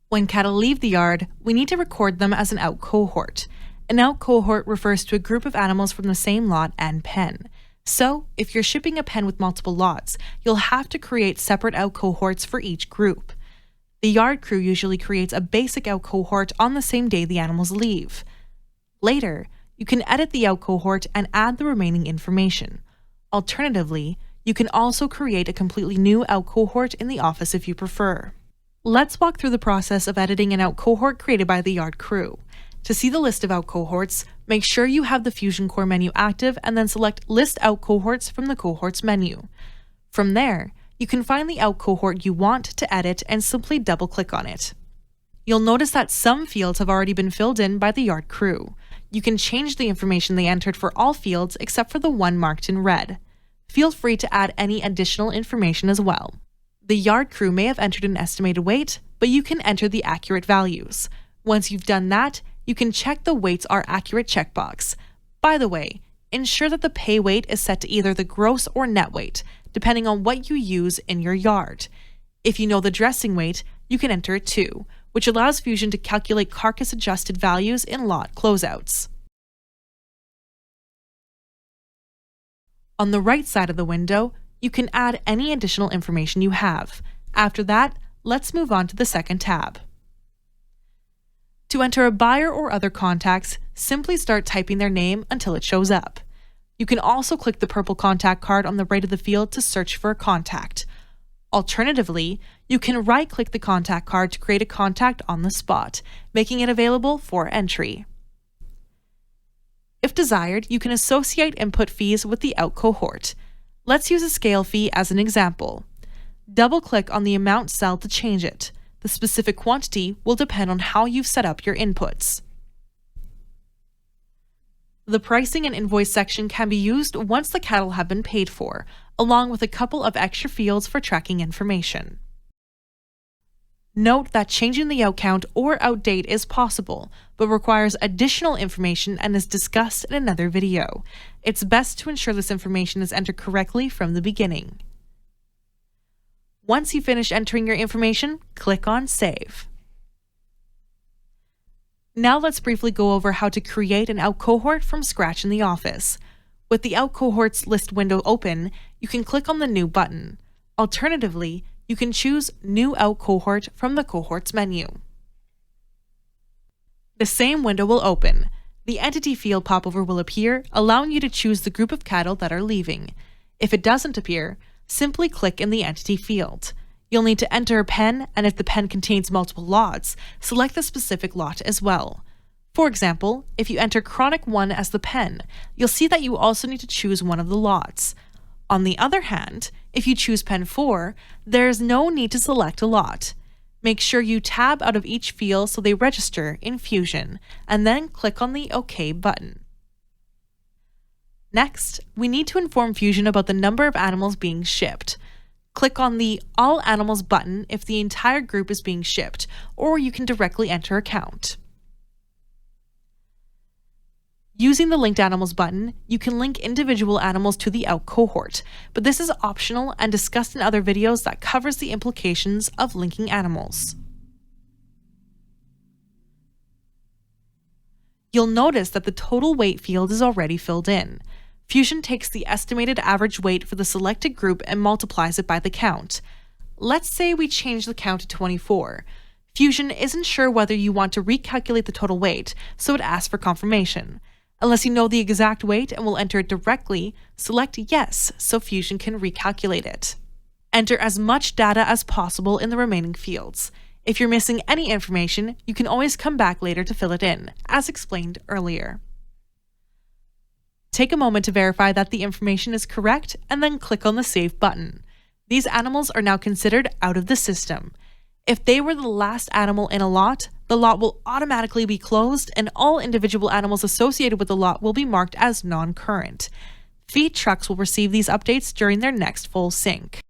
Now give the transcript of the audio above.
When cattle leave the yard, we need to record them as an out cohort. An out cohort refers to a group of animals from the same lot and pen. So, if you're shipping a pen with multiple lots, you'll have to create separate out cohorts for each group. The yard crew usually creates a basic out cohort on the same day the animals leave. Later, you can edit the out cohort and add the remaining information. Alternatively, you can also create a completely new out cohort in the office if you prefer. Let's walk through the process of editing an out cohort created by the yard crew. To see the list of out cohorts, make sure you have the Fusion Core menu active and then select List Out Cohorts from the Cohorts menu. From there, you can find the out cohort you want to edit and simply double-click on it. You'll notice that some fields have already been filled in by the yard crew. You can change the information they entered for all fields except for the one marked in red. Feel free to add any additional information as well. The yard crew may have entered an estimated weight, but you can enter the accurate values. Once you've done that, you can check the weights are accurate checkbox. By the way, ensure that the pay weight is set to either the gross or net weight, depending on what you use in your yard. If you know the dressing weight, you can enter it too, which allows Fusion to calculate carcass-adjusted values in lot closeouts. On the right side of the window, you can add any additional information you have. After that, let's move on to the second tab. To enter a buyer or other contacts, simply start typing their name until it shows up. You can also click the purple contact card on the right of the field to search for a contact. Alternatively, you can right-click the contact card to create a contact on the spot, making it available for entry. If desired, you can associate input fees with the out cohort. Let's use a scale fee as an example. Double-click on the amount cell to change it. The specific quantity will depend on how you've set up your inputs. The pricing and invoice section can be used once the cattle have been paid for, along with a couple of extra fields for tracking information. Note that changing the out count or out date is possible, but requires additional information and is discussed in another video. It's best to ensure this information is entered correctly from the beginning. Once you finish entering your information, click on Save. Now let's briefly go over how to create an out cohort from scratch in the office. With the out cohorts list window open, you can click on the New button. Alternatively, you can choose New Out Cohort from the Cohorts menu. The same window will open. The Entity field popover will appear, allowing you to choose the group of cattle that are leaving. If it doesn't appear, simply click in the Entity field. You'll need to enter a pen, and if the pen contains multiple lots, select the specific lot as well. For example, if you enter Chronic 1 as the pen, you'll see that you also need to choose one of the lots. On the other hand, if you choose Pen 4, there is no need to select a lot. Make sure you tab out of each field so they register in Fusion, and then click on the OK button. Next, we need to inform Fusion about the number of animals being shipped. Click on the All Animals button if the entire group is being shipped, or you can directly enter a count. Using the Linked Animals button, you can link individual animals to the out cohort, but this is optional and discussed in other videos that covers the implications of linking animals. You'll notice that the total weight field is already filled in. Fusion takes the estimated average weight for the selected group and multiplies it by the count. Let's say we change the count to 24. Fusion isn't sure whether you want to recalculate the total weight, so it asks for confirmation. Unless you know the exact weight and will enter it directly, select Yes so Fusion can recalculate it. Enter as much data as possible in the remaining fields. If you're missing any information, you can always come back later to fill it in, as explained earlier. Take a moment to verify that the information is correct and then click on the Save button. These animals are now considered out of the system. If they were the last animal in a lot, the lot will automatically be closed and all individual animals associated with the lot will be marked as non-current. Feed trucks will receive these updates during their next full sync.